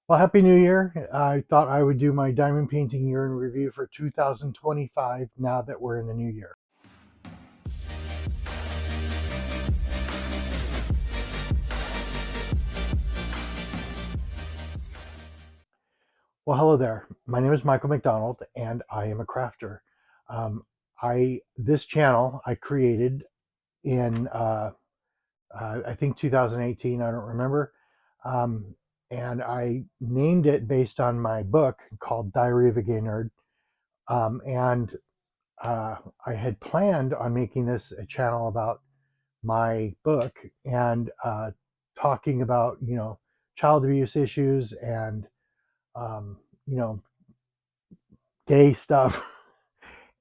Well, Happy New Year. I thought I would do my diamond painting year in review for 2025 now that we're in the new year. Well, hello there. My name is Michael McDonald and I am a crafter. Um, this channel I created in I think 2018, I don't remember. Um, and I named it based on my book called Diary of a Gay Nerd. And I had planned on making this a channel about my book and talking about child abuse issues and um, you know gay stuff.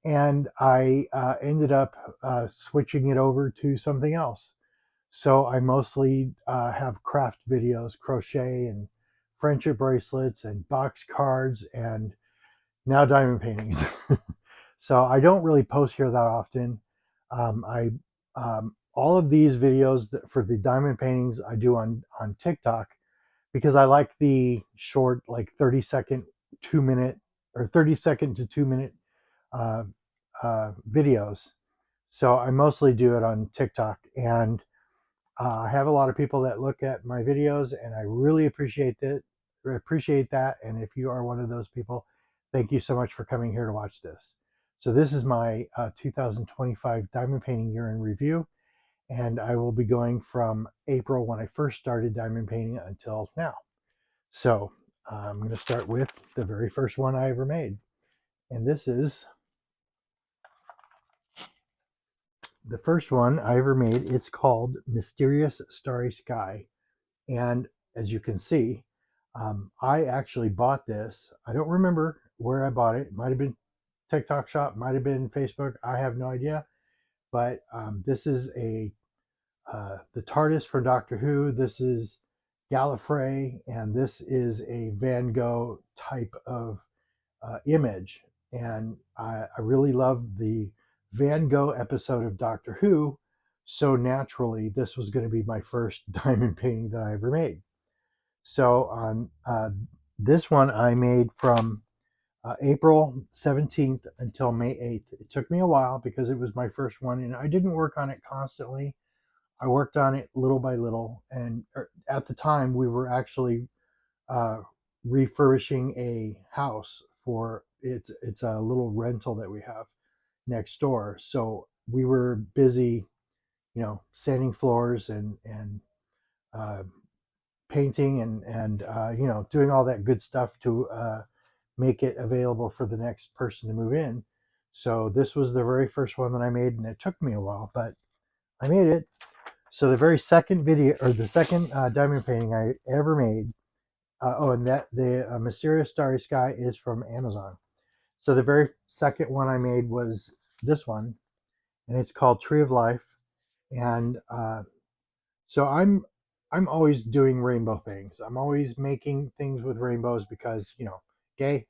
And I ended up switching it over to something else. So I mostly have craft videos, crochet and friendship bracelets and box cards and now diamond paintings. So I don't really post here that often. I All of these videos for the diamond paintings I do on TikTok because I like the short, like 30-second, 2 minute, or 30-second to 2 minute uh, videos. So I mostly do it on TikTok, and I have a lot of people that look at my videos, and I really appreciate that. Appreciate that. And if you are one of those people, thank you so much for coming here to watch this. So this is my 2025 diamond painting year in review, and I will be going from April when I first started diamond painting until now. So I'm going to start with the very first one I ever made, and this is the first one I ever made. It's called Mysterious Starry Sky. And as you can see, I actually bought this. I don't remember where I bought it. It might have been TikTok shop, might have been Facebook. I have no idea. But this is the TARDIS from Doctor Who. This is Gallifrey, and this is a Van Gogh type of image. And I really love the Van Gogh episode of Doctor Who. So naturally, this was going to be my first diamond painting that I ever made. So on this one, I made from April 17th until May 8th. It took me a while because it was my first one, and I didn't work on it constantly. I worked on it little by little, and at the time, we were actually uh, refurbishing a house for it's a little rental that we have next door. So we were busy, sanding floors and uh, painting and doing all that good stuff to make it available for the next person to move in. So this was the very first one that I made, and it took me a while, but I made it. So the very second video, or the second diamond painting I ever made. And that the Mysterious Starry Sky is from Amazon. So the very second one I made was this one, and it's called Tree of Life. And so I'm always doing rainbow things. I'm always making things with rainbows because gay.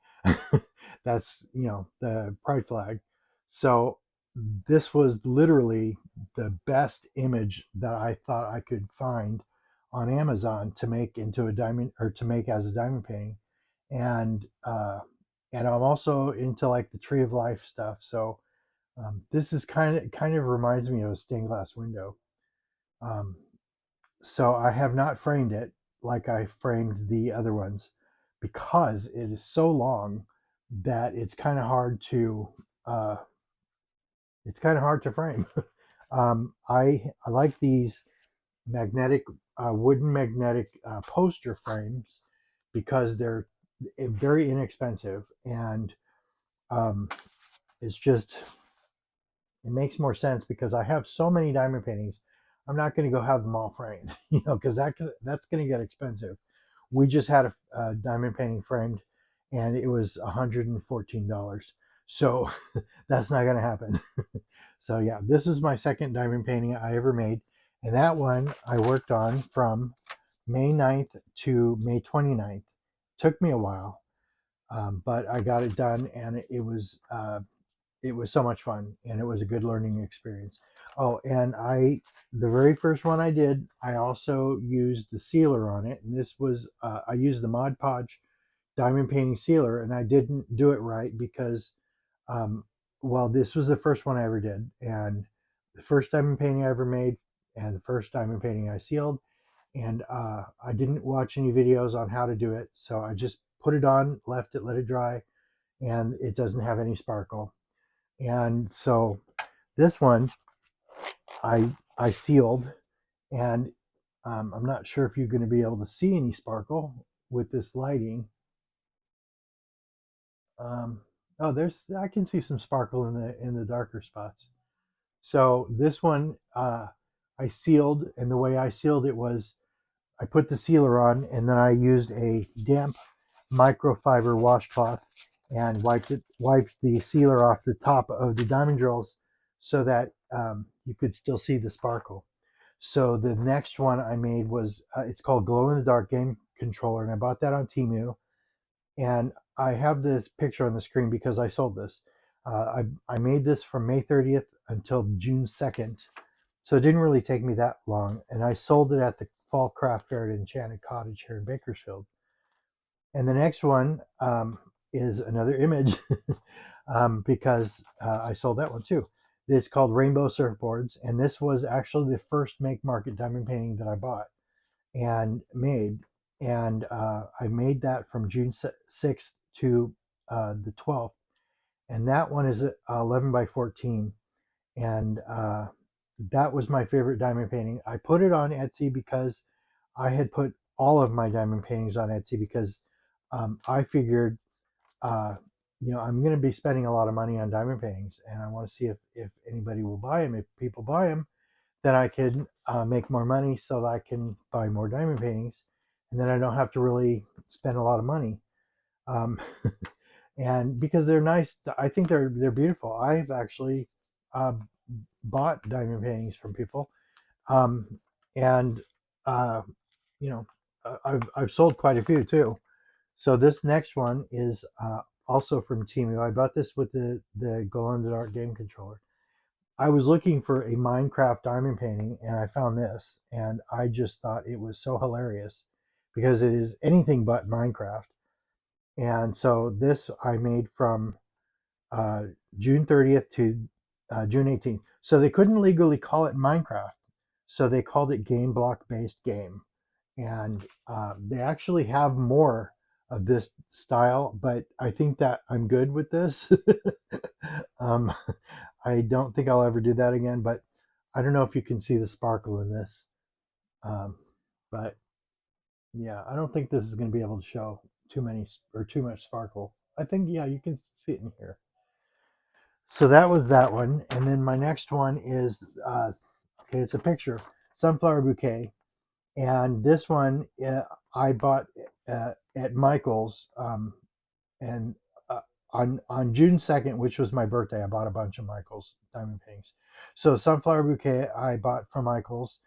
That's the pride flag. So this was literally the best image that I thought I could find on Amazon to make into a diamond, or to make as a diamond painting. And and I'm also into like the Tree of Life stuff. So this is kind of reminds me of a stained glass window. Um, so I have not framed it like I framed the other ones because it is so long that uh, it's kind of hard to frame. I like these magnetic wooden magnetic poster frames because they're very inexpensive, and um, it's just it makes more sense because I have so many diamond paintings. I'm not going to go have them all framed, because that's going to get expensive. We just had a diamond painting framed, and it was $114. So that's not going to happen. So yeah, this is my second diamond painting I ever made, and that one I worked on from May 9th to May 29th. Took me a while, but I got it done, and it was so much fun, and it was a good learning experience. Oh, and the very first one I did, I also used the sealer on it, and this was I used the Mod Podge diamond painting sealer, and I didn't do it right because, um, well, this was the first one I ever did, and the first diamond painting I ever made, and the first diamond painting I sealed, and I didn't watch any videos on how to do it, so I just put it on, left it, let it dry, and it doesn't have any sparkle. And so this one I sealed, and I'm not sure if you're going to be able to see any sparkle with this lighting. Um, oh, I can see some sparkle in the darker spots. So this one I sealed, and the way I sealed it was I put the sealer on, and then I used a damp microfiber washcloth and wiped the sealer off the top of the diamond drills so that you could still see the sparkle. So the next one I made was it's called Glow in the Dark Game Controller, and I bought that on Temu. And I have this picture on the screen because I sold this. I made this from May 30th until June 2nd, so it didn't really take me that long. And I sold it at the Fall Craft Fair at Enchanted Cottage here in Bakersfield. And the next one is another image because I sold that one too. It's called Rainbow Surfboards, and this was actually the first make market diamond painting that I bought and made. And I made that from June 6th to the 12th. And that one is 11 by 14. And that was my favorite diamond painting. I put it on Etsy because I had put all of my diamond paintings on Etsy because I figured, uh, I'm going to be spending a lot of money on diamond paintings, and I want to see if anybody will buy them. If people buy them, then I can make more money so that I can buy more diamond paintings, and then I don't have to really spend a lot of money. Um, and because they're nice, I think they're beautiful. I've actually uh, bought diamond paintings from people, um, and uh, you know, I've sold quite a few too. So this next one is also from Temu. I bought this with the glow in the dark game controller. I was looking for a Minecraft diamond painting, and I found this, and I just thought it was so hilarious because it is anything but Minecraft. And so this I made from uh, June 30th to June 18th. So they couldn't legally call it Minecraft, so they called it game block based game. And they actually have more of this style, but I think that I'm good with this. um, I don't think I'll ever do that again, but I don't know if you can see the sparkle in this. Um, but yeah, I don't think this is going to be able to show too many or too much sparkle. I think, yeah, you can see it in here. So that was that one. And then my next one is, okay, it's a picture, sunflower bouquet. And this one I bought at Michael's, and on June 2nd, which was my birthday, I bought a bunch of Michael's diamond paintings. So sunflower bouquet I bought from Michael's,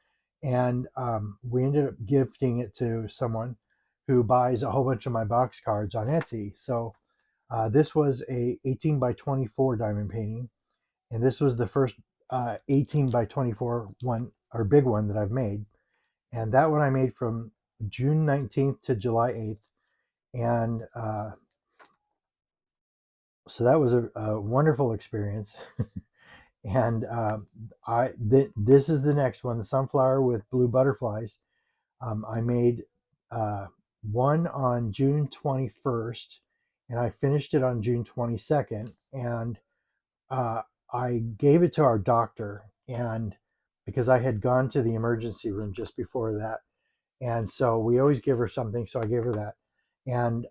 and we ended up gifting it to someone who buys a whole bunch of my box cards on Etsy. So this was a 18 by 24 diamond painting, and this was the first 18 by 24 one or big one that I've made, and that one I made from June 19th to July 8th, and so that was a wonderful experience. And this is the next one, the sunflower with blue butterflies. I made uh, one on June 21st, and I finished it on June 22nd, and uh, I gave it to our doctor, and because I had gone to the emergency room just before that, and so we always give her something, so I gave her that. And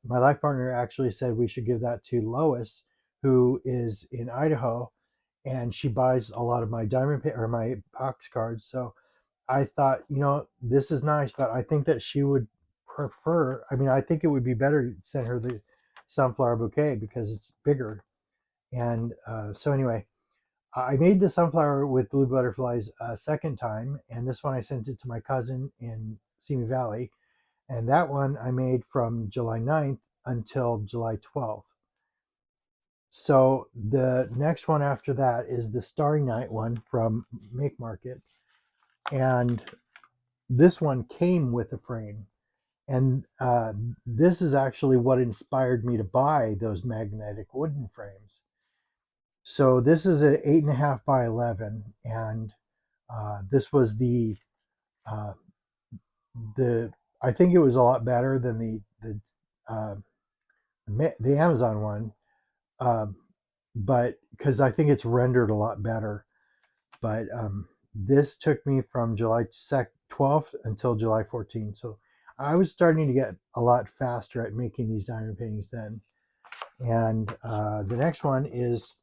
my life partner actually said we should give that to Lois, who is in Idaho, and she buys a lot of my or my box cards. So I thought, this is nice, but I think that she would prefer. I mean, I think it would be better to send her the sunflower bouquet because it's bigger. And so anyway, I made the sunflower with blue butterflies a second time, and this one I sent it to my cousin in Simi Valley, and that one I made from July 9th until July 12th. So the next one after that is the Starry Night one from Make Market, and this one came with a frame. And this is actually what inspired me to buy those magnetic wooden frames. So this is an 8.5 by 11, and this was uh, the I think it was a lot better than uh, the Amazon one, uh, but because I think it's rendered a lot better. But this took me from July 12th until July 14th. So I was starting to get a lot faster at making these diamond paintings then. And the next one is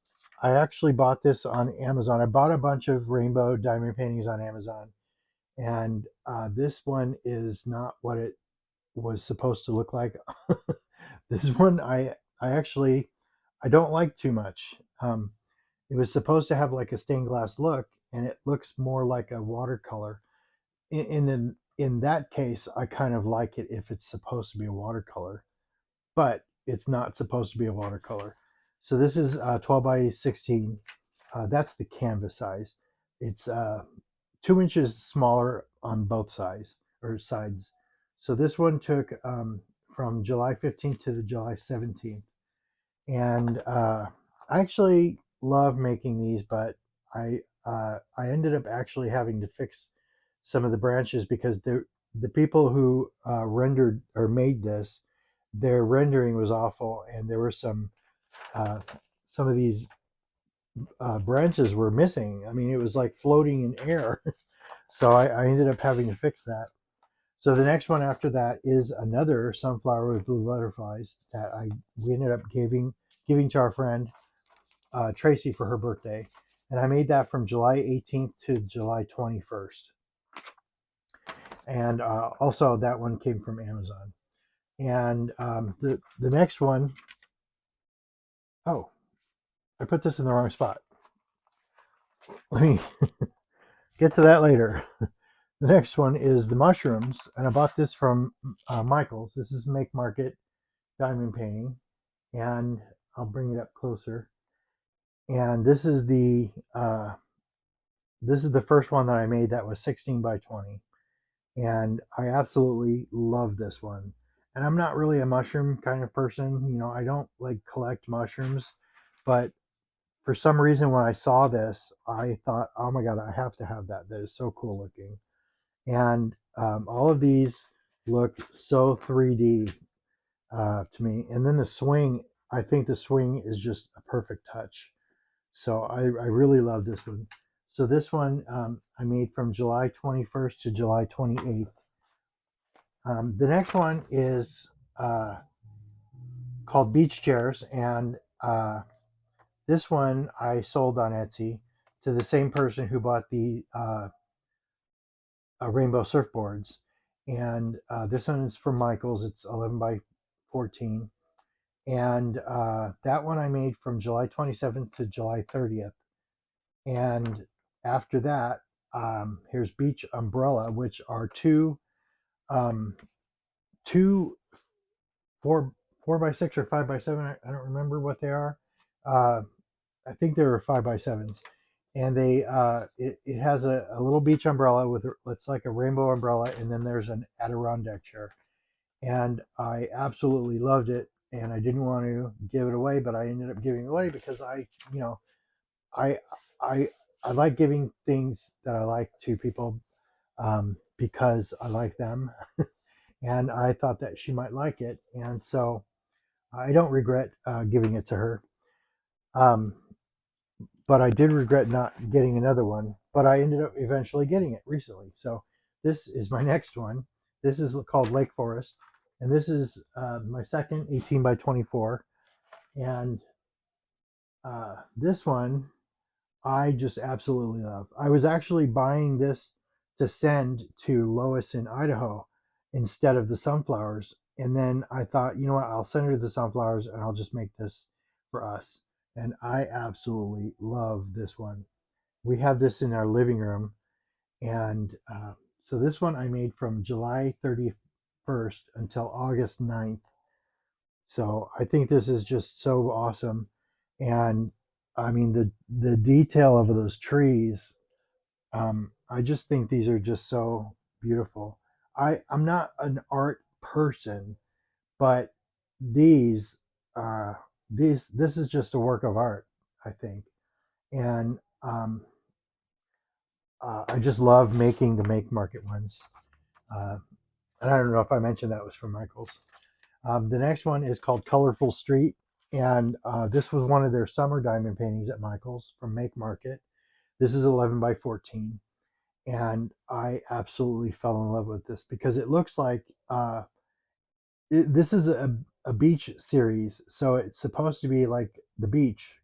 I actually bought this on Amazon. I bought a bunch of rainbow diamond paintings on Amazon. And this one is not what it was supposed to look like. This one I actually I don't like too much. It was supposed to have like a stained glass look, and it looks more like a watercolor. In that case, I kind of like it if it's supposed to be a watercolor, but it's not supposed to be a watercolor. So this is 12 by 16. That's the canvas size. It's 2 inches smaller on both sides or sides. So this one took from July 15th to the July 17th. And I actually love making these, but I ended up actually having to fix some of the branches because the people who rendered or made this, their rendering was awful, and there were uh, some of these branches were missing. I mean, it was like floating in air. So I ended up having to fix that. So the next one after that is another sunflower with blue butterflies that I we ended up giving to our friend Tracy for her birthday, and I made that from July 18th to July 21st. And also that one came from Amazon. And the next one, oh, I put this in the wrong spot. Let me get to that later. The next one is the mushrooms, and I bought this from Michael's. This is Make Market diamond painting, and I'll bring it up closer. And this is the first one that I made that was 16 by 20, and I absolutely love this one. And I'm not really a mushroom kind of person, I don't like collect mushrooms, but for some reason when I saw this, I thought, oh my god, I have to have that. That is so cool looking. And all of these look so 3D to me. And then the swing, I think the swing is just a perfect touch. So I really love this one. So this one I made from July 21st to July 28th. The next one is uh, called Beach Chairs, and this one I sold on Etsy to the same person who bought the rainbow surfboards. And this one is from Michaels. It's 11 by 14. And that one I made from July 27th to July 30th. And after that, here's Beach Umbrella, which are um, two 4 4 by 6 or 5 by 7. I don't remember what they are. Uh, I think they were 5 by 7s, and it has a little beach umbrella with it's like a rainbow umbrella, and then there's an Adirondack chair, and I absolutely loved it, and I didn't want to give it away, but I ended up giving it away because I I I like giving things that I like to people because I like them, and I thought that she might like it, and so I don't regret giving it to her. Um, but I did regret not getting another one. But I ended up eventually getting it recently. So this is my next one. This is called Lake Forest, and this is my second 18 by 24. And this one I just absolutely love. I was actually buying this to send to Lois in Idaho instead of the sunflowers. And then I thought, you know what, I'll send her the sunflowers and I'll just make this for us. And I absolutely love this one. We have this in our living room. And so this one I made from July 31st until August 9th. So I think this is just so awesome. And I mean the detail of those trees. I just think these are just so beautiful. I'm not an art person, but these this is just a work of art, I think. And I just love making the make market ones. Uh, and I don't know if I mentioned that was from Michael's. The next one is called Colorful Street, and this was one of their summer diamond paintings at Michael's from Make Market. This is 11 by 14, and I absolutely fell in love with this because it looks like this is a beach series, so it's supposed to be like the beach,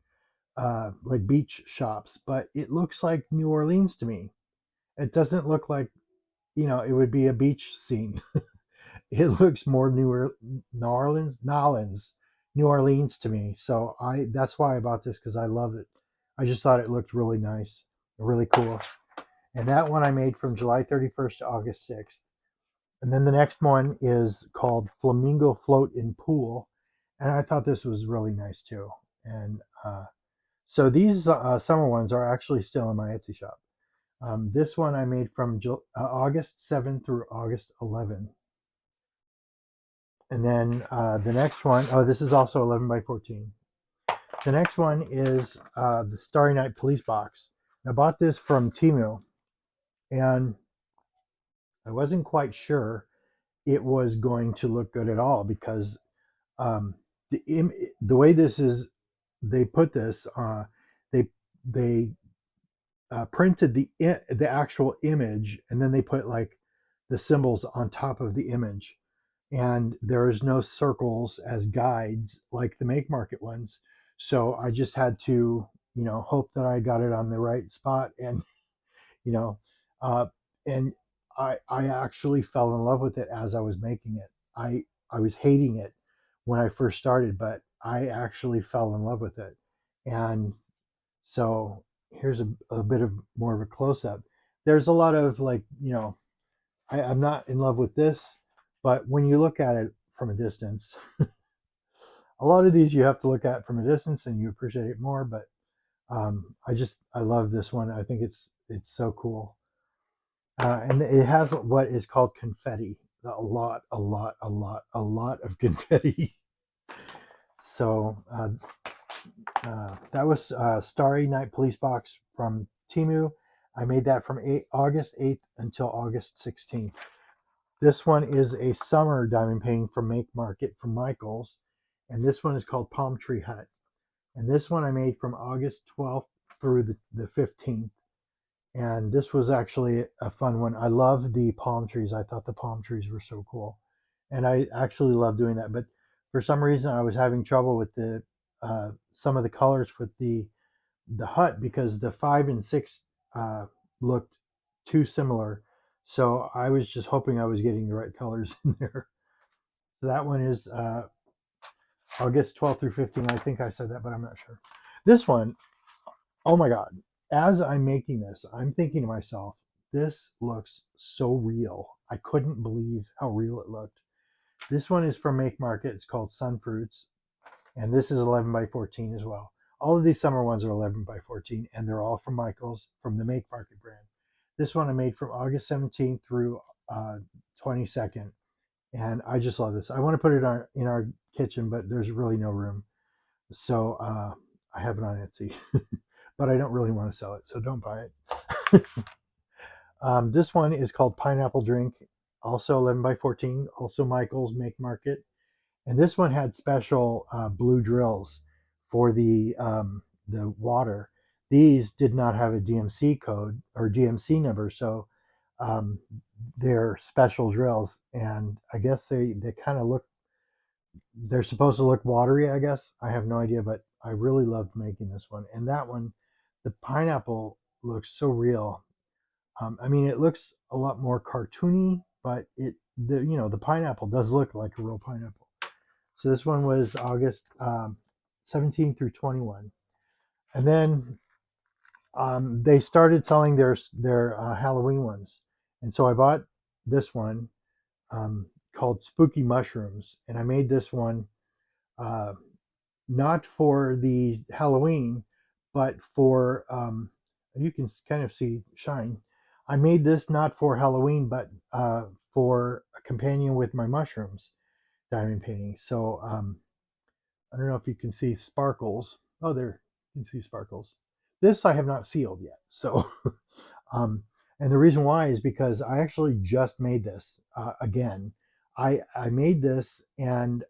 like beach shops, but it looks like New Orleans to me. It doesn't look like, it would be a beach scene. It looks more New Orleans to me. So that's why I bought this because I love it. I just thought it looked really nice, really cool. And that one I made from July 31st to August 6th. And then the next one is called Flamingo Float in Pool. And I thought this was really nice too. And so these summer ones are actually still in my Etsy shop. This one I made from August 7th through August 11th. And then the next one, oh, this is also 11 by 14. The next one is the Starry Night Police Box. I bought this from Temu, and I wasn't quite sure it was going to look good at all because um, the way this is, they put this, they they printed the actual image, and then they put like the symbols on top of the image, and there is no circles as guides like the make market ones. So I just had to, hope that I got it on the right spot, and you know, uh, and I actually fell in love with it as I was making it. I was hating it when I first started, but I actually fell in love with it. And so here's a bit of more of a close up. There's a lot of like, I'm not in love with this, but when you look at it from a distance, a lot of these you have to look at from a distance and you appreciate it more. But I love this one. I think it's so cool. And it has what is called confetti. A lot of confetti. So that was Starry Night Police Box from Temu. I made that from August 8th until August 16th. This one is a summer diamond painting from Make Market from Michael's. And this one is called Palm Tree Hut. And this one I made from August 12th through the 15th. And this was actually a fun one. I love the palm trees. I thought the palm trees were so cool. And I actually love doing that. But for some reason, I was having trouble with the some of the colors with the hut because the 5 and 6 uh, looked too similar. So I was just hoping I was getting the right colors in there. So that one is August 12th through 15th. I think I said that, but I'm not sure. This one, oh my God. As I'm making this, I'm thinking to myself, this looks so real. I couldn't believe how real it looked. This one is from Make Market. It's called Sun Fruits, and this is 11 by 14 as well. All of these summer ones are 11 by 14, and they're all from Michael's, from the Make Market brand. This one I made from August 17th through 22nd, and I just love this. I want to put it in our kitchen, but there's really no room. So I have it on Etsy, but I don't really want to sell it, so don't buy it. This one is called Pineapple Drink, also 11 by 14, also Michael's Make Market. And this one had special blue drills for the water. These did not have a DMC code or DMC number, so um, they're special drills. And I guess they kind of look, they're supposed to look watery, I guess. I have no idea, but I really loved making this one. And that one, the pineapple looks so real. I mean, it looks a lot more cartoony, but the pineapple does look like a real pineapple. So this one was August 17 through 21, and then they started selling their Halloween ones, and so I bought this one called Spooky Mushrooms, and I made this one. Uh, not for the Halloween, but for you can kind of see shine. I made this not for Halloween, but for a companion with my mushrooms diamond painting. So I don't know if you can see sparkles. Oh, there you can see sparkles. This I have not sealed yet. So, um, and the reason why is because I actually just made this again. I made this, and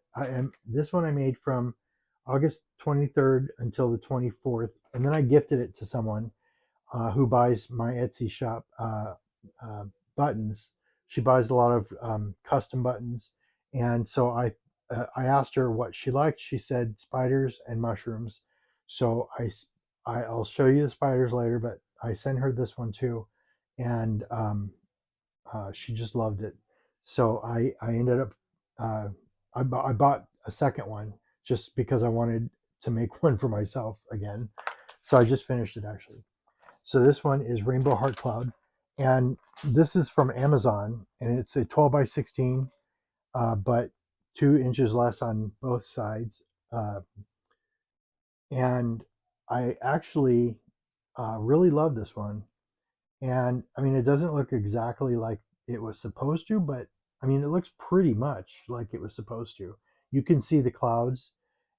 this one I made from August 23rd until the 24th, and then I gifted it to someone who buys my Etsy shop uh, buttons. She buys a lot of custom buttons, and so I asked her what she liked. She said spiders and mushrooms. So I'll show you the spiders later, but I sent her this one too, and she just loved it. So I ended up I bought a second one just because I wanted to make one for myself again. So I just finished it actually. So this one is Rainbow Heart Cloud, and this is from Amazon, and it's a 12 by 16, but 2 inches less on both sides. Uh, and I actually really love this one. And I mean, it doesn't look exactly like it was supposed to, but I mean, it looks pretty much like it was supposed to. You can see the clouds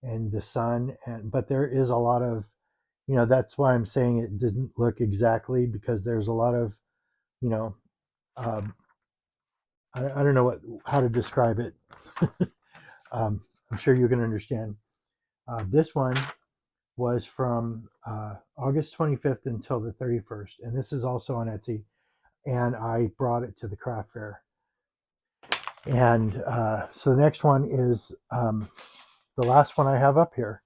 and the sun, and but there is a lot of, that's why I'm saying it didn't look exactly, because there's a lot of, you know, um, I don't know how to describe it. I'm sure you can understand. This one was from August 25th until the 31st, and this is also on Etsy. And I brought it to the craft fair. And so the next one is the last one I have up here.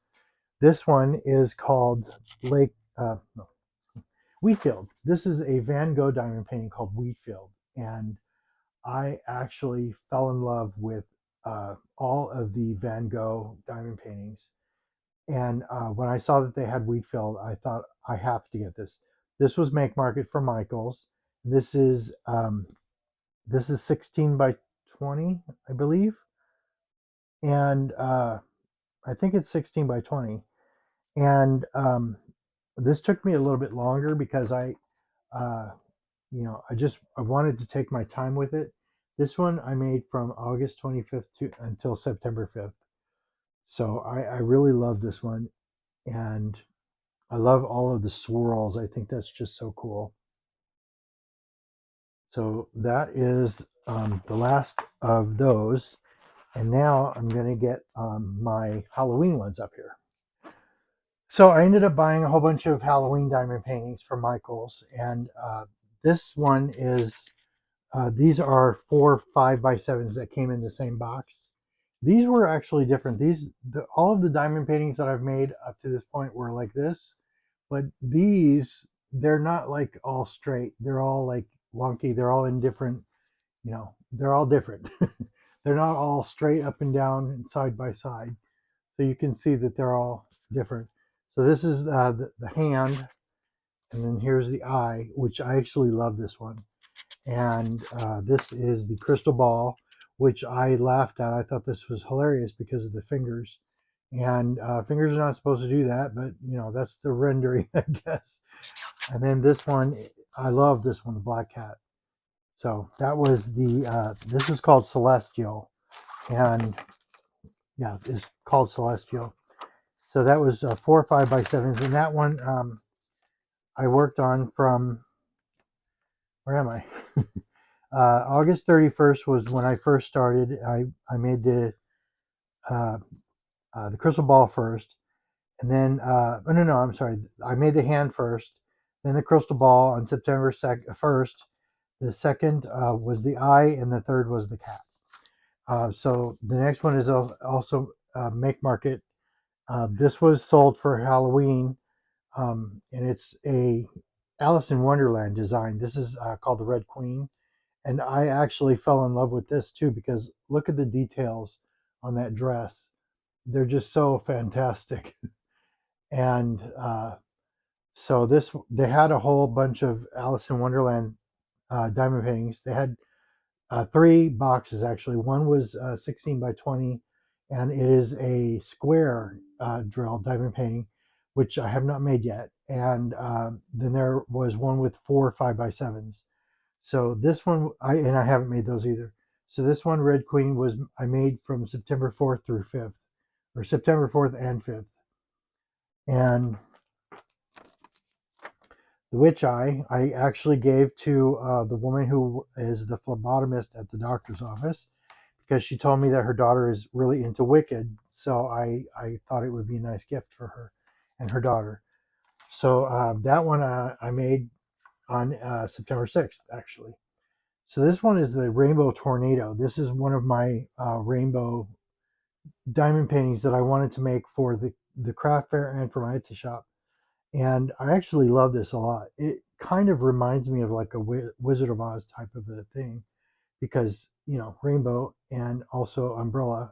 This one is called no, Wheatfield. This is a Van Gogh diamond painting called Wheatfield, and I actually fell in love with all of the Van Gogh diamond paintings. And when I saw that they had Wheatfield, I thought I have to get this. This was Make Market for Michaels. This is 16 by 20, I believe, and I think it's 16 by 20. And this took me a little bit longer because uh, I wanted to take my time with it. This one I made from August 25th to until September 5th. So I really love this one, and I love all of the swirls. I think that's just so cool. So that is the last of those. And now I'm going to get my Halloween ones up here. So I ended up buying a whole bunch of Halloween diamond paintings from Michaels. And this one is, these are 4 5x7s that came in the same box. These were actually different. All of the diamond paintings that I've made up to this point were like this. But these, they're not like all straight. They're all like wonky. They're all in different, they're all different. They're not all straight up and down and side by side. So you can see that they're all different. So this is the hand, and then here's the eye, which I actually love this one. And this is the crystal ball, which I laughed at. I thought this was hilarious because of the fingers. And fingers are not supposed to do that, but that's the rendering, I guess. And then this one, I love this one, the black cat. So that was this is called Celestial. And yeah, it's called Celestial. So that was 4 5x7s. And that one I worked on from, where am I? August 31st was when I first started. I made uh, the crystal ball first. And then, oh, no, I'm sorry. I made the hand first, then the crystal ball on September 1st. The second was the eye, and the third was the cat. So the next one is also Make Market. This was sold for Halloween, and it's a Alice in Wonderland design. This is called the Red Queen, and I actually fell in love with this too because look at the details on that dress. They're just so fantastic. And so they had a whole bunch of Alice in Wonderland diamond paintings. They had 3 boxes actually. One was 16 by 20, and it is a square drill diamond painting, which I have not made yet. And then there was one with 4 5x7s. So this one, I haven't made those either. So this one, Red Queen, was I made from September 4th through 5th, or September 4th and 5th. And the witch eye, I actually gave to the woman who is the phlebotomist at the doctor's office, because she told me that her daughter is really into Wicked. So I thought it would be a nice gift for her and her daughter. So that one I made on September 6th, actually. So this one is the Rainbow Tornado. This is one of my rainbow diamond paintings that I wanted to make for the craft fair and for my Etsy shop. And I actually love this a lot. It kind of reminds me of like a Wizard of Oz type of a thing, because, rainbow and also umbrella,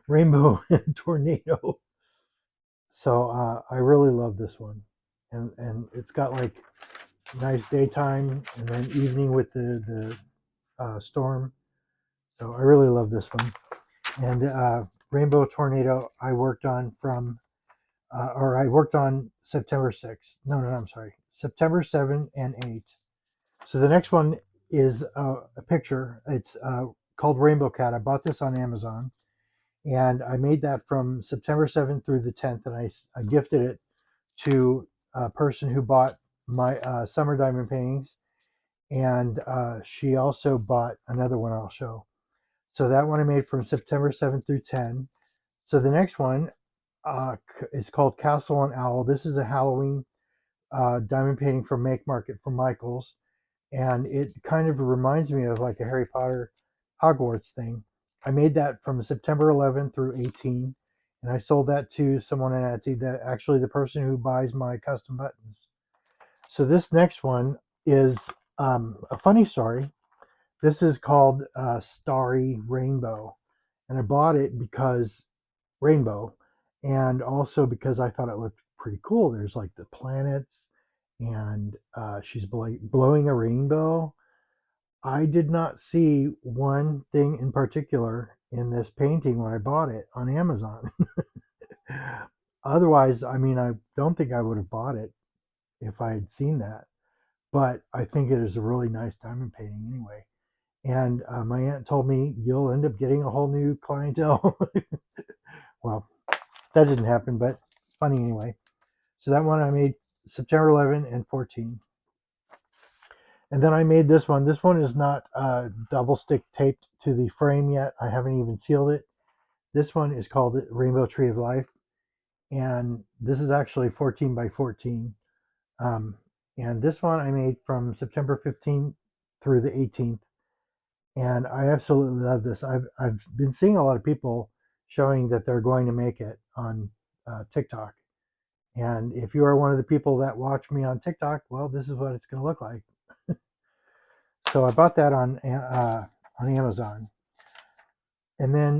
rainbow and tornado. So I really love this one. And it's got like nice daytime and then evening with the storm. So I really love this one. And Rainbow Tornado I worked on I worked on September 6th. No, I'm sorry. September 7 and 8. So the next one is a picture. It's called Rainbow Cat. I bought this on Amazon, and I made that from September 7th through the 10th, and I gifted it to a person who bought my summer diamond paintings, and she also bought another one I'll show. So that one I made from September 7th through 10. So the next one is called Castle and Owl. This is a Halloween diamond painting from Make Market from Michaels, and it kind of reminds me of like a Harry Potter Hogwarts thing. I made that from September 11th through 18, and I sold that to someone on Etsy, that actually the person who buys my custom buttons. So this next one is a funny story. This is called Starry Rainbow, and I bought it because rainbow, and also because I thought it looked pretty cool. There's like the planets, and she's blowing a rainbow. I did not see one thing in particular in this painting when I bought it on Amazon. Otherwise, I don't think I would have bought it if I had seen that. But I think it is a really nice diamond painting anyway. And my aunt told me you'll end up getting a whole new clientele. Well, that didn't happen, but it's funny anyway. So that one I made September 11 and 14. And then I made this one. This one is not double stick taped to the frame yet. I haven't even sealed it. This one is called Rainbow Tree of Life. And this is actually 14 by 14. Um, and this one I made from September 15th through the 18th. And I absolutely love this. I've been seeing a lot of people showing that they're going to make it on TikTok. And if you are one of the people that watch me on TikTok, well, this is what it's going to look like. So I bought that on Amazon. And then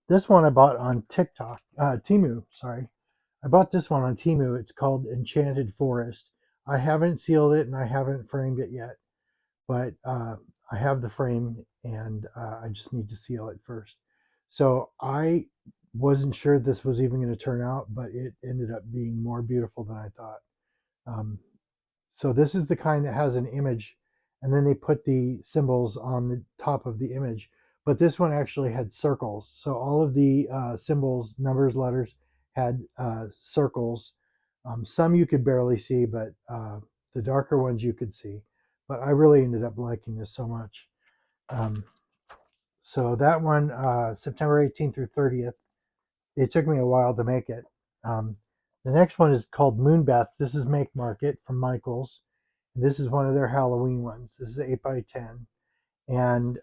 this one I bought on Temu. Sorry, I bought this one on Temu. It's called Enchanted Forest. I haven't sealed it and I haven't framed it yet, but I have the frame, and I just need to seal it first. So I wasn't sure this was even going to turn out, but it ended up being more beautiful than I thought. Um, so this is the kind that has an image, and then they put the symbols on the top of the image. But this one actually had circles. So all of the symbols, numbers, letters had circles. Some you could barely see, but the darker ones you could see. But I really ended up liking this so much. Um, so that one, September 18th through 30th, it took me a while to make it. Um, the next one is called Moonbats. This is Make Market from Michaels. And this is one of their Halloween ones. This is 8 by 10. And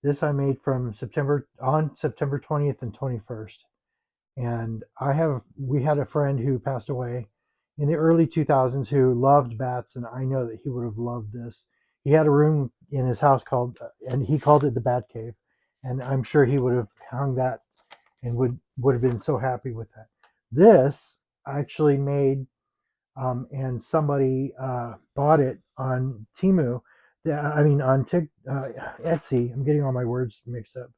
this I made from September 20th and 21st. And we had a friend who passed away in the early 2000s who loved bats, and I know that he would have loved this. He had a room in his house and he called it the Bat Cave, and I'm sure he would have hung that and would have been so happy with that. This I actually made, and somebody bought it on Temu. Yeah, I mean on Etsy. I'm getting all my words mixed up.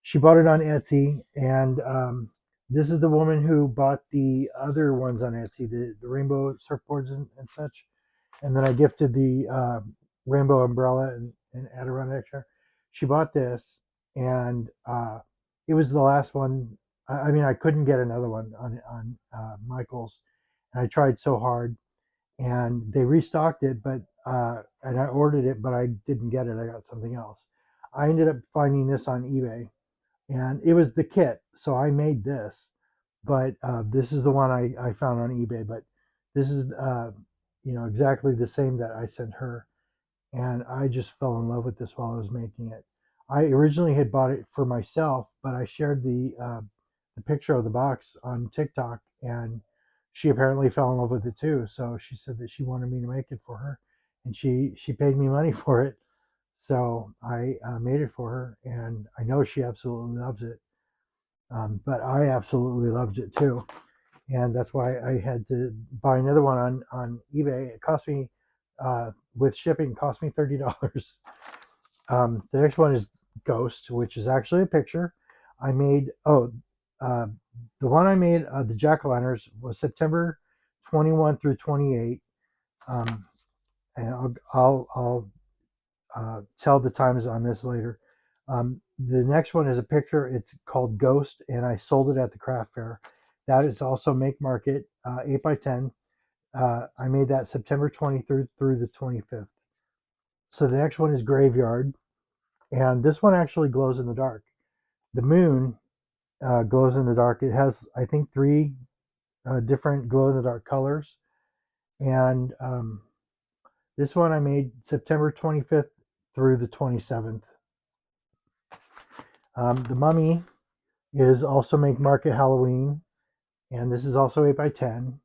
She bought it on Etsy, and this is the woman who bought the other ones on Etsy, the rainbow surfboards and such. And then I gifted the rainbow umbrella and Adirondack chair. She bought this, and it was the last one. I mean, I couldn't get another one on Michael's, and I tried so hard, and they restocked it, but and I ordered it, but I didn't get it. I got something else. I ended up finding this on eBay, and it was the kit, so I made this. But this is the one I found on eBay. But this is exactly the same that I sent her, and I just fell in love with this while I was making it. I originally had bought it for myself, but I shared the picture of the box on TikTok, and she apparently fell in love with it too. So she said that she wanted me to make it for her, and she paid me money for it. So I made it for her, and I know she absolutely loves it. But I absolutely loved it too, and that's why I had to buy another one on eBay. It cost me with shipping cost me $30. The next one is Ghost, which is actually a picture I made. Uh, the one I made, the jack o' lanterns, was September 21 through 28. Um, and I'll tell the times on this later. The next one is a picture. It's called Ghost, and I sold it at the craft fair. That is also Make Market, 8 by 10. I made that September 23rd through the 25th. So the next one is Graveyard, and this one actually glows in the dark. The moon glows in the dark. It has, I think, three different glow in the dark colors. And this one I made September 25th through the 27th. The Mummy is also Make Market Halloween, and this is also 8 by 10.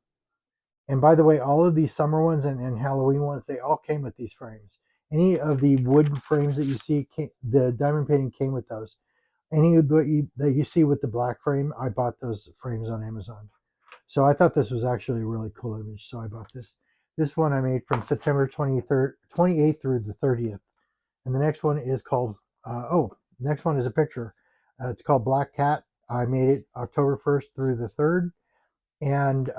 And by the way, all of these summer ones and Halloween ones, they all came with these frames. Any of the wood frames that you see, the diamond painting came with those. Any of that you see with the black frame, I bought those frames on Amazon. So I thought this was actually a really cool image, so I bought this. This one I made from September 23rd, 28th through the 30th. And the next one is called, next one is a picture. It's called Black Cat. I made it October 1st through the 3rd. And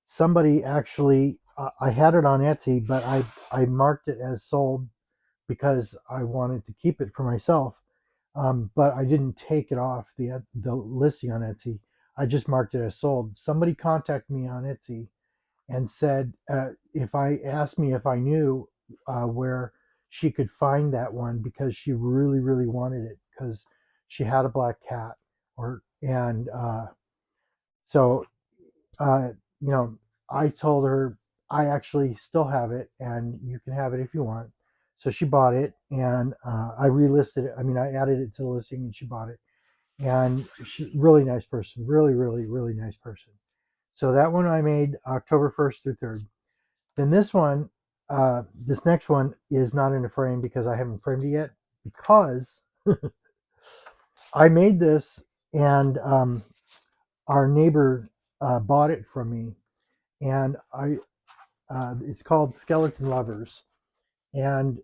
somebody actually, I had it on Etsy, but I marked it as sold because I wanted to keep it for myself. But I didn't take it off the listing on Etsy. I just marked it as sold. Somebody contacted me on Etsy and said if I asked me if I knew where she could find that one because she really really wanted it because she had a black cat or and so uh, you know, I told her I actually still have it and you can have it if you want. So she bought it and I relisted it. I mean, I added it to the listing and she bought it. And she really nice person, really, really, really nice person. So that one I made October 1st through 3rd. Then this next one is not in a frame because I haven't framed it yet because I made this and our neighbor bought it from me and it's called Skeleton Lovers. And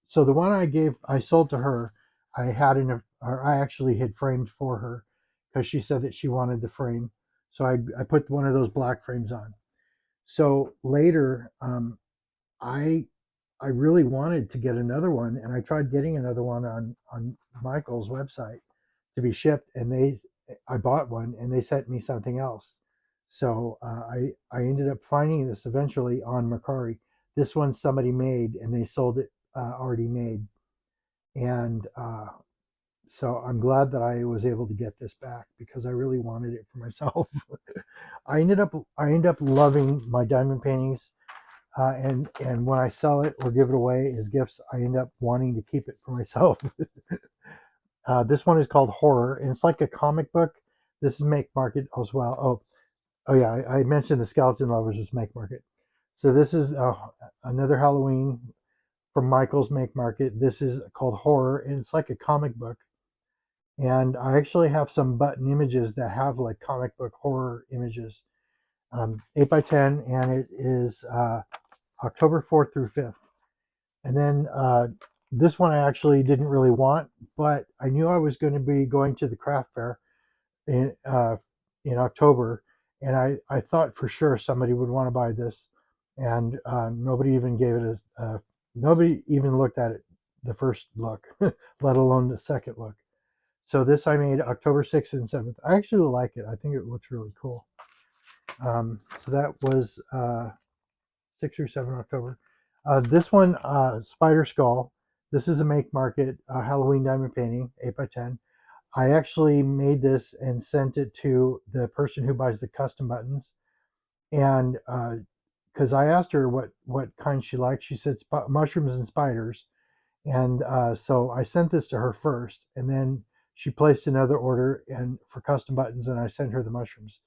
so the one I sold to her, or I actually had framed for her because she said that she wanted the frame. So I put one of those black frames on. So later, I I really wanted to get another one, and I tried getting another one on Michael's website to be shipped, and I bought one, and they sent me something else. So I ended up finding this eventually on Mercari. This one somebody made, and they sold it already made, and so I'm glad that I was able to get this back because I really wanted it for myself. I ended up loving my diamond paintings and when I sell it or give it away as gifts, I end up wanting to keep it for myself. This one is called Horror, and it's like a comic book. This is Make Market as well. Oh yeah, I mentioned the Skeleton Lovers is Make Market. So this is another Halloween from Michael's Make Market. This is called Horror, and it's like a comic book. And I actually have some button images that have like comic book horror images. 8 by 10, and it is October 4th through 5th. And then this one I actually didn't really want, but I knew I was going to be going to the craft fair in October, and I thought for sure somebody would want to buy this, and nobody even gave it nobody even looked at it the first look, let alone the second look. So this I made October 6th and 7th. I actually like it. I think it looks really cool. So that was 6 or 7 October. This one, Spider Skull. This is a Make Market Halloween diamond painting, 8 by 10. I actually made this and sent it to the person who buys the custom buttons. And because I asked her what kind she liked, she said mushrooms and spiders. And so I sent this to her first, and then she placed another order and for custom buttons, and I sent her the mushrooms.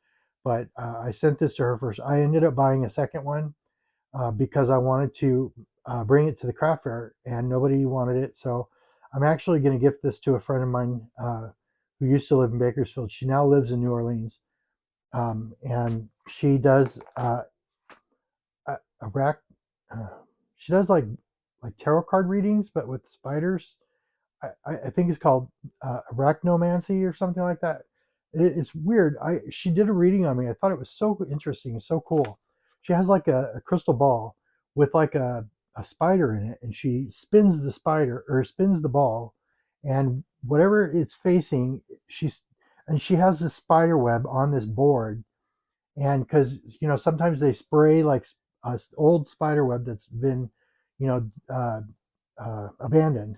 But I sent this to her first. I ended up buying a second one because I wanted to bring it to the craft fair, and nobody wanted it. So I'm actually going to gift this to a friend of mine who used to live in Bakersfield. She now lives in New Orleans, and she does a rack. Uh, she does like tarot card readings, but with spiders. I think it's called arachnomancy or something like that. It's weird. She did a reading on me. I thought it was so interesting, so cool. She has like a crystal ball with like a spider in it, and she spins the spider or spins the ball, and whatever it's facing, she has this spider web on this board, and because sometimes they spray like a old spider web that's been you know abandoned,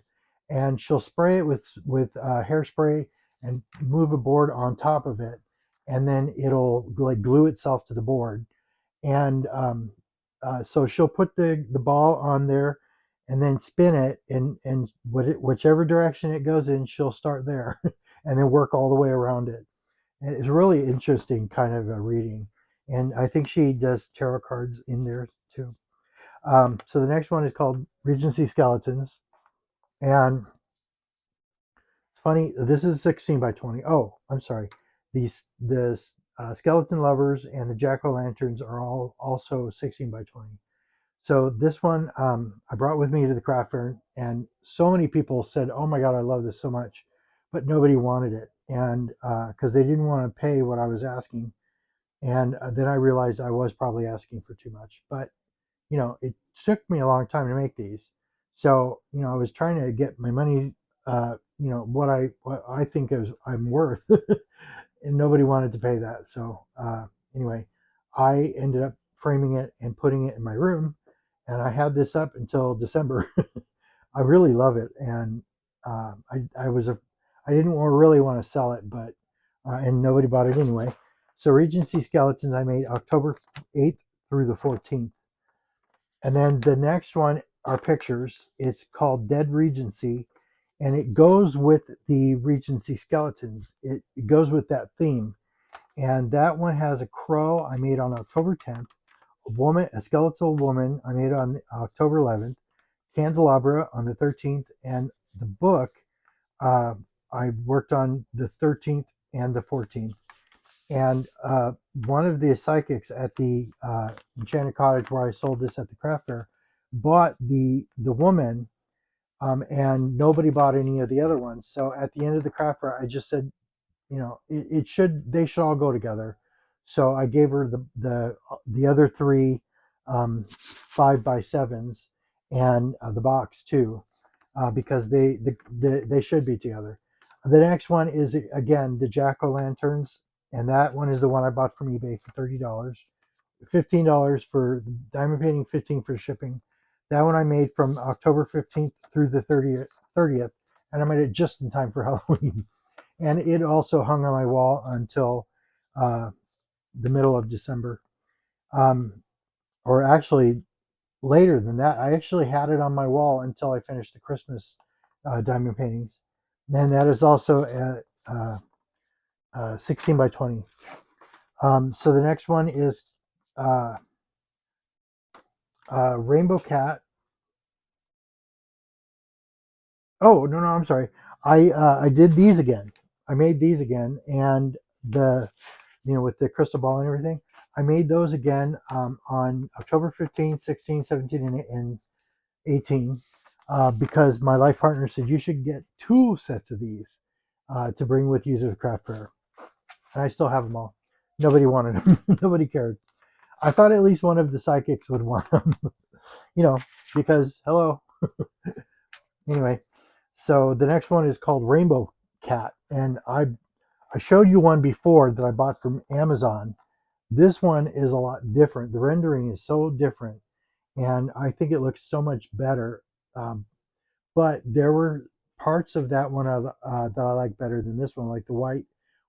and she'll spray it with hairspray and move a board on top of it, and then it'll like glue itself to the board. And so she'll put the ball on there and then spin it, and whichever direction it goes in, she'll start there and then work all the way around it. And it's really interesting kind of a reading. And I think she does tarot cards in there too. So the next one is called Regency Skeletons. And it's funny, this is 16 by 20. Oh, I'm sorry. The skeleton lovers and the jack-o'-lanterns are all also 16 by 20. So this one I brought with me to the craft fair, and so many people said, "Oh my God, I love this so much," but nobody wanted it, and because they didn't want to pay what I was asking. And then I realized I was probably asking for too much. But it took me a long time to make these, so I was trying to get my money, what I think is I'm worth, and nobody wanted to pay that. So anyway, I ended up framing it and putting it in my room, and I had this up until December. I really love it, and I didn't really want to sell it, but and nobody bought it anyway. So Regency Skeletons I made October 8th through the 14th, and then the next one are pictures. It's called Dead Regency, and it goes with the Regency Skeletons. It goes with that theme, and that one has a crow I made on October 10th, a skeletal woman I made on October 11th, candelabra on the 13th, and the book uh, I worked on the 13th and the 14th. And one of the psychics at the Enchanted Cottage where I sold this at the craft fair bought the woman, and nobody bought any of the other ones. So at the end of the craft fair, I just said, they should all go together. So I gave her the other three 5x7s and the box too, because they should be together. The next one is again the jack-o'-lanterns, and that one is the one I bought from eBay for $30, $15 for diamond painting, 15 for shipping. That one I made from October 15th through the 30th, and I made it just in time for Halloween. And it also hung on my wall until uh, the middle of December, um, or actually later than that. I actually had it on my wall until I finished the Christmas diamond paintings. And that is also at 16 by 20. So the next one is uh, Rainbow Cat. Oh no, I'm sorry. I did these again. I made these again, and the with the crystal ball and everything. I made those again on October 15th, 16th, 17th, and 18, because my life partner said you should get 2 sets of these to bring with you to the craft fair. And I still have them all. Nobody wanted them. Nobody cared. I thought at least one of the psychics would want them, because hello. Anyway, so the next one is called Rainbow Cat, and I showed you one before that I bought from Amazon. This one is a lot different. The rendering is so different, and I think it looks so much better. Um, but there were parts of that one that I like better than this one, like the white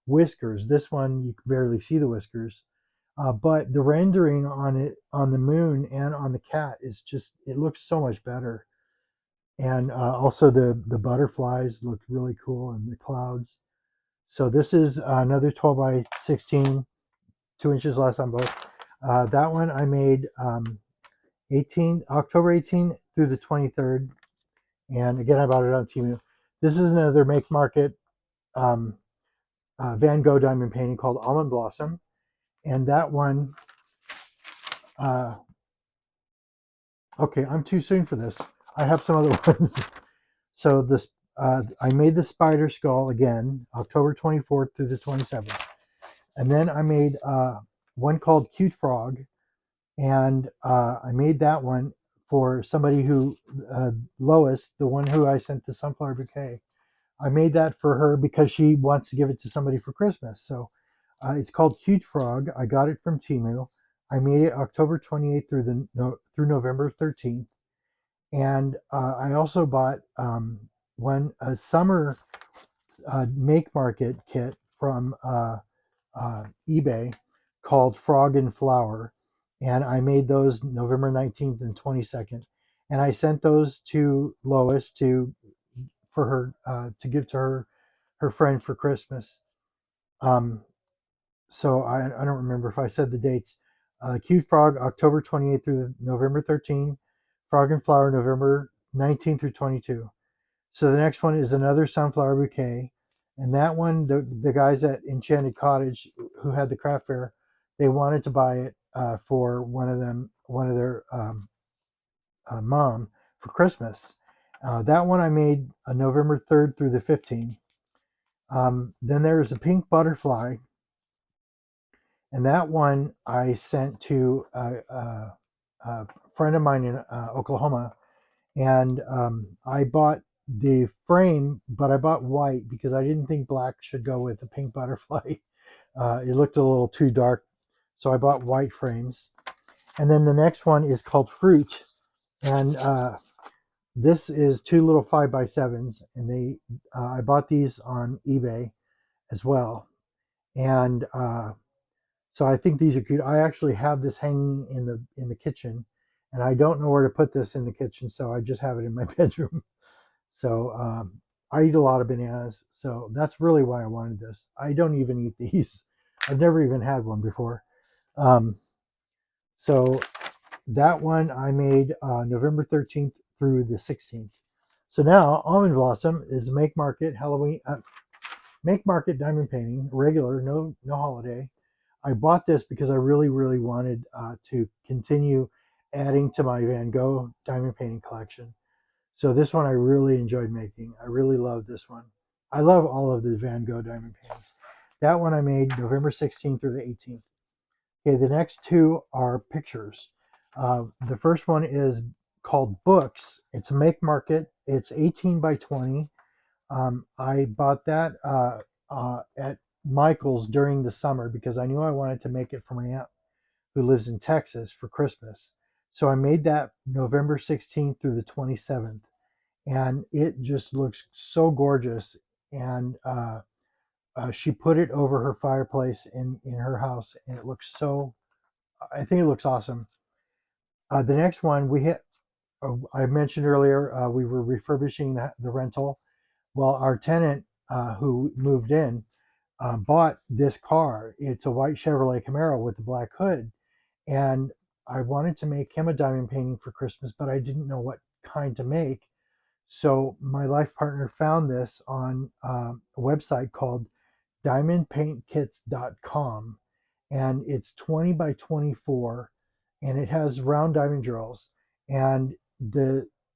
whiskers. This one you can barely see the whiskers, but the rendering on it, on the moon and on the cat, is just, it looks so much better. And also the butterflies look really cool, and the clouds. So this is another 12 by 16, 2 inches less on both. That one I made October 18 through the 23rd. And again, I bought it on Temu. This is another Make Market um, Van Gogh diamond painting called Almond Blossom. And that one, uh, okay, I'm too soon for this. I have some other ones. So this, I made the spider skull again, October 24th through the 27th. And then I made one called Cute Frog. And I made that one for somebody who, Lois, the one who I sent the sunflower bouquet. I made that for her because she wants to give it to somebody for Christmas. So it's called Cute Frog. I got it from Temu. I made it October 28th through November 13th. And I also bought a summer make market kit from eBay called Frog and Flower. And I made those November 19th and 22nd. And I sent those to Lois for her to give to her friend for Christmas. Um, so I don't remember if I said the dates. Cute Frog, October 28th through November 13th. Frog and Flower, November 19th through 22. So the next one is another sunflower bouquet. And that one, the guys at Enchanted Cottage who had the craft fair, they wanted to buy it for one of their mom for Christmas. That one I made November 3rd through the 15th. Then there is a pink butterfly, and that one I sent to a friend of mine in Oklahoma. And I bought the frame, but I bought white because I didn't think black should go with the pink butterfly. It looked a little too dark, so I bought white frames. And then the next one is called Fruit, and this is 2 little 5x7s, and I bought these on eBay as well. And so I think these are cute. I actually have this hanging in the kitchen, and I don't know where to put this in the kitchen, so I just have it in my bedroom. So I eat a lot of bananas, so that's really why I wanted this. I don't even eat these. I've never even had one before. Um, so that one I made November 13th through the 16th. So now Almond Blossom is Make Market Halloween, Make Market diamond painting, regular, no holiday. I bought this because I really, really wanted to continue adding to my Van Gogh diamond painting collection. So this one I really enjoyed making. I really love this one. I love all of the Van Gogh diamond paintings. That one I made November 16th through the 18th. Okay, the next two are pictures. The first one is called Books. It's a Make Market. It's 18 by 20. I bought that at Michael's during the summer because I knew I wanted to make it for my aunt who lives in Texas for Christmas. So I made that November 16th through the 27th. And it just looks so gorgeous. And she put it over her fireplace in her house, and it looks so, I think it looks awesome. The next one we hit, I mentioned earlier, we were refurbishing the rental. Well, our tenant who moved in bought this car. It's a white Chevrolet Camaro with a black hood. And I wanted to make him a diamond painting for Christmas, but I didn't know what kind to make. So my life partner found this on a website called diamondpaintkits.com, and it's 20 by 24, and it has round diamond drills. And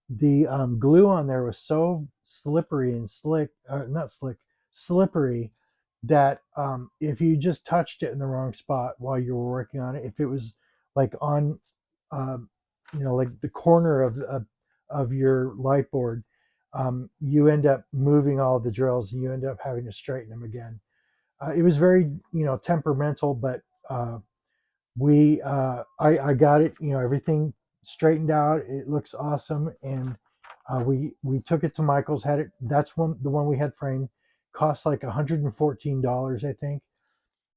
the glue on there was so slippery and slick, not slick, slippery, that if you just touched it in the wrong spot while you were working on it, if it was like on, um, like the corner of your light board, you end up moving all the drills and you end up having to straighten them again. It was very, temperamental, but I got it, everything straightened out. It looks awesome, and we took it to Michael's. Had it. That's the one we had framed. Cost like $114, I think,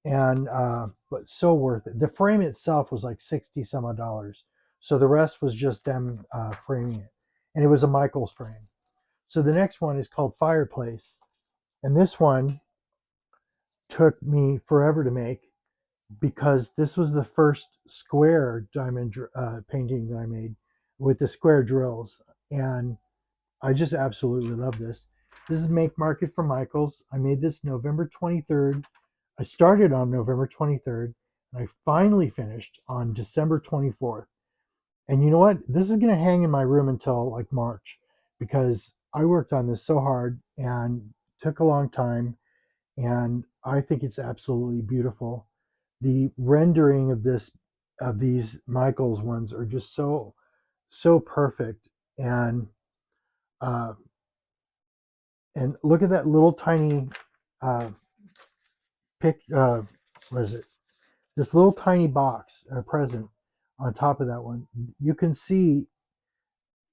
and but so worth it. The frame itself was like 60 some odd dollars, so the rest was just them framing it, and it was a Michael's frame. So the next one is called Fireplace, and this one took me forever to make because this was the first square diamond painting that I made with the square drills, and I just absolutely love this. This is Make Market from Michaels. I made this November 23rd. I started on November 23rd, and I finally finished on December 24th. And you know what? This is going to hang in my room until like March because I worked on this so hard and took a long time, and I think it's absolutely beautiful. The rendering of these Michaels ones are just so perfect, and uh, and look at that little tiny uh, pic. What is it? This little tiny box present on top of that one. You can see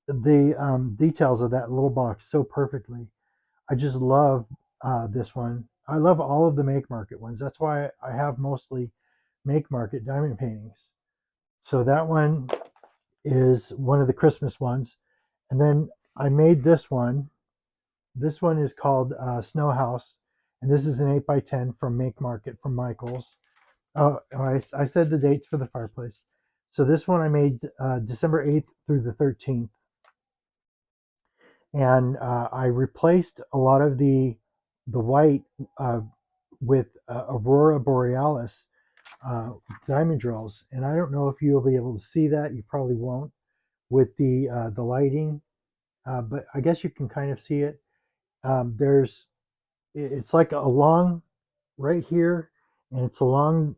the details of that little box so perfectly. I just love this one. I love all of the Make Market ones. That's why I have mostly Make Market diamond paintings. So that one is one of the Christmas ones. And then I made this one. This one is called Snow House. And this is an 8x10 from Make Market from Michael's. Oh, I said the dates for the fireplace. So this one I made December 8th through the 13th. And I replaced a lot of the white uh, with Aurora Borealis diamond drills. And I don't know if you'll be able to see that. You probably won't with the lighting, but I guess you can kind of see it. It's like along right here, and it's along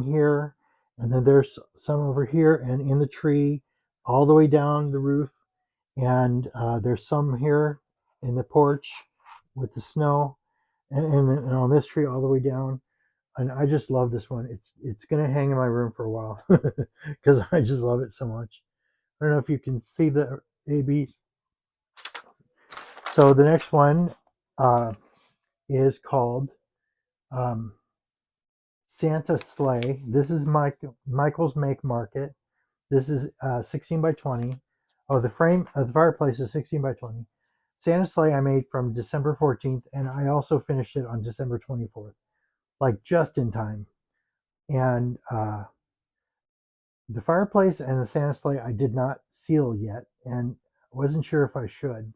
here, and then there's some over here, and in the tree, all the way down the roof, and there's some here in the porch with the snow, and on this tree all the way down. And I just love this one. It's gonna hang in my room for a while because I just love it so much. I don't know if you can see the AB. So the next one uh, is called um, Santa Sleigh. This is Michael's Make Market. This is 16 by 20. Oh, the frame of the fireplace is 16 by 20. Santa Sleigh I made from December 14th, and I also finished it on December 24th, like just in time. And the fireplace and the Santa Sleigh I did not seal yet, and I wasn't sure if I should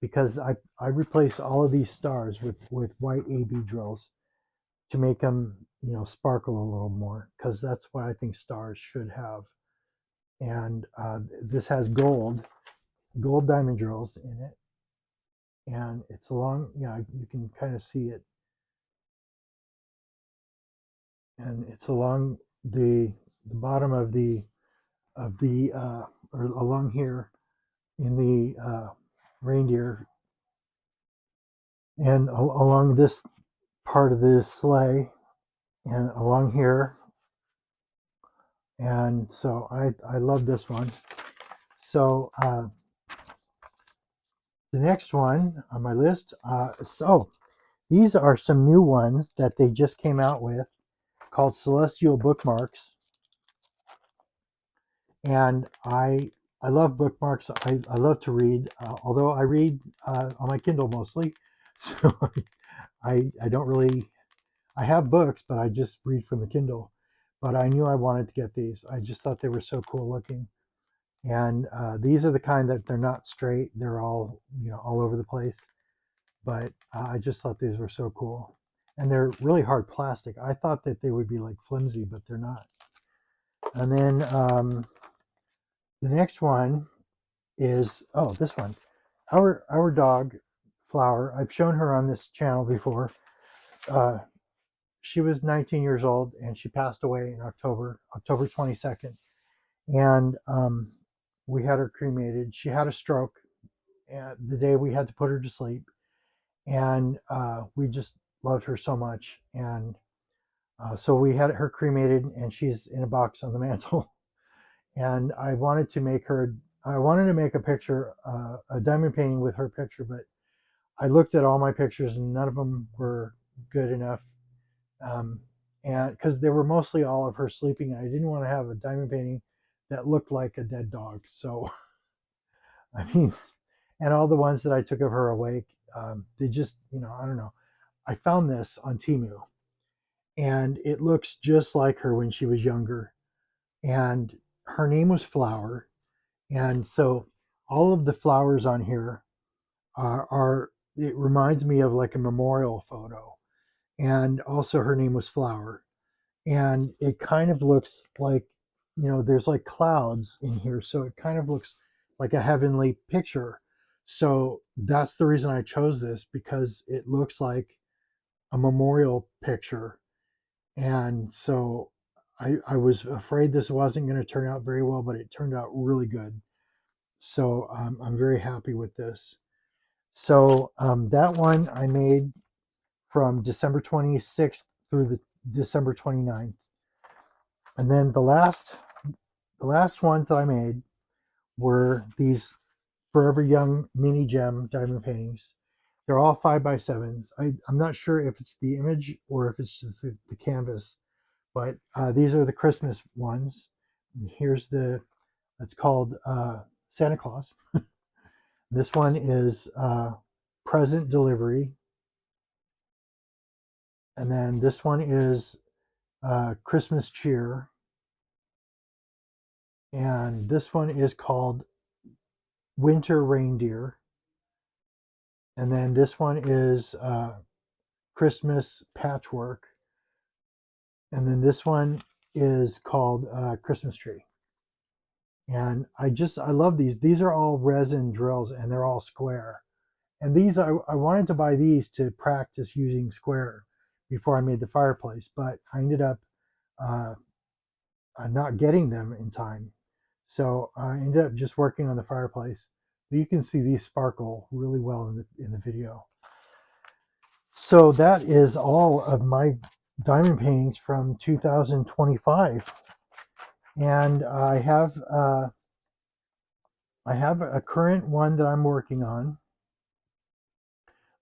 because I replaced all of these stars with white AB drills to make them sparkle a little more because that's what I think stars should have. And this has gold diamond drills in it, and it's along, you can kind of see it, and it's along the bottom of the or along here in the reindeer, and along this part of the sleigh, and along here. And so I love this one. So the next one on my list, so these are some new ones that they just came out with called Celestial Bookmarks. And I love bookmarks. I love to read, although I read on my Kindle mostly. So I don't really, I have books, but I just read from the Kindle. But I knew I wanted to get these. I just thought they were so cool looking. And these are the kind that they're not straight. They're all, all over the place. But I just thought these were so cool. And they're really hard plastic. I thought that they would be like flimsy, but they're not. And then the next one is, oh, this one. Our dog, Flower, I've shown her on this channel before. Uh, she was 19 years old and she passed away in October 22nd. And we had her cremated. She had a stroke the day we had to put her to sleep. And we just loved her so much. And so we had her cremated, and she's in a box on the mantle. And I wanted to make a picture, a diamond painting with her picture, but I looked at all my pictures and none of them were good enough. Um, and because they were mostly all of her sleeping, I didn't want to have a diamond painting that looked like a dead dog. So, I mean, and all the ones that I took of her awake, they just, I don't know. I found this on Temu, and it looks just like her when she was younger. And her name was Flower. And so all of the flowers on here it reminds me of like a memorial photo. And also her name was Flower. And it kind of looks like, there's like clouds in here. So it kind of looks like a heavenly picture. So that's the reason I chose this, because it looks like a memorial picture. And so I was afraid this wasn't going to turn out very well, but it turned out really good. So I'm very happy with this. So that one I made from December 26th through the December 29th. And then the last ones that I made were these Forever Young mini gem diamond paintings. They're all 5x7s. I'm not sure if it's the image or if it's just the canvas, but these are the Christmas ones. Here's it's called Santa Claus. This one is Present Delivery. And then this one is Christmas Cheer. And this one is called Winter Reindeer. And then this one is Christmas Patchwork. And then this one is called Christmas Tree. And I love these. These are all resin drills and they're all square. And these, I wanted to buy these to practice using square before I made the fireplace, but I ended up uh, not getting them in time. So I ended up just working on the fireplace. But you can see these sparkle really well in the video. So that is all of my diamond paintings from 2025. And I have a current one that I'm working on.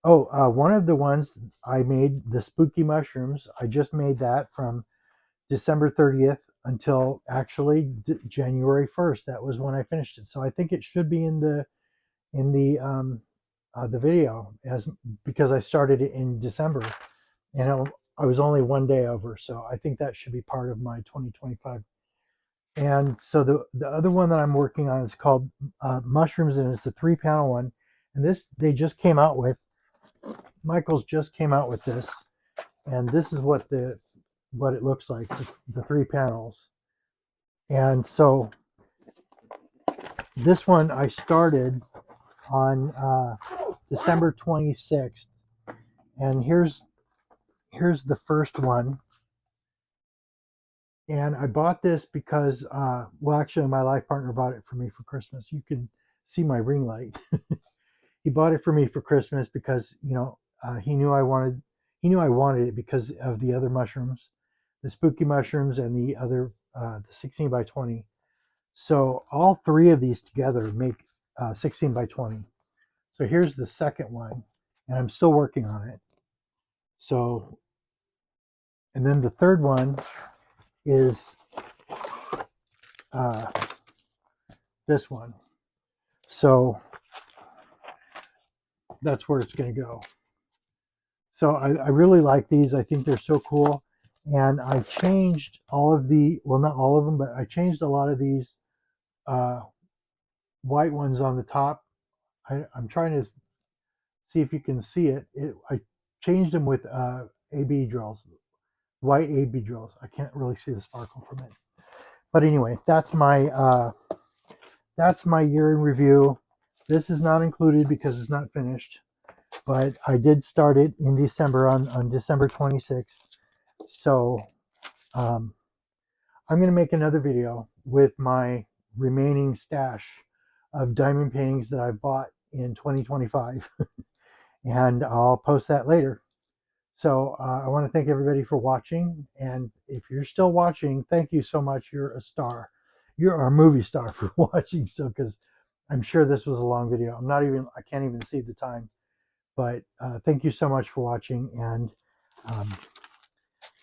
Oh, one of the ones I made, the spooky mushrooms, I just made that from December 30th until actually January 1st. That was when I finished it. So I think it should be in the video, because I started it in December and I was only one day over. So I think that should be part of my 2025. And so the other one that I'm working on is called Mushrooms, and it's a 3-panel one. And this they just came out with. Michael's just came out with this, and this is what it looks like, the 3 panels. And so this one I started on December 26th, and here's the first one. And I bought this because well, actually my life partner bought it for me for Christmas. You can see my ring light. He bought it for me for Christmas because he knew I wanted it because of the other mushrooms, the spooky mushrooms and the other the 16 by 20. So all 3 of these together make 16 by 20. So here's the second one, and I'm still working on it. So, and then the third one is this one. So that's where it's going to go. So I really like these. I think they're so cool. And I changed all of well, not all of them, but I changed a lot of these white ones on the top. I'm trying to see if you can see it. I changed them with AB drills, white AB drills. I can't really see the sparkle from it. But anyway, that's my that's my year in review. This is not included because it's not finished, but I did start it in December on December 26th. So um, I'm going to make another video with my remaining stash of diamond paintings that I bought in 2025, and I'll post that later. So I want to thank everybody for watching, and if you're still watching, thank you so much. You're a star. You're a movie star for watching. So because I'm sure this was a long video. I can't even see the time. But thank you so much for watching, and um,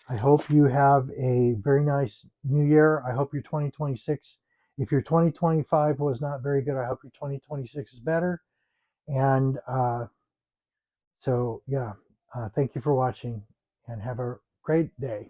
I hope you have a very nice new year. I hope your 2026, if your 2025 was not very good, I hope your 2026 is better. And so, yeah, thank you for watching, and have a great day.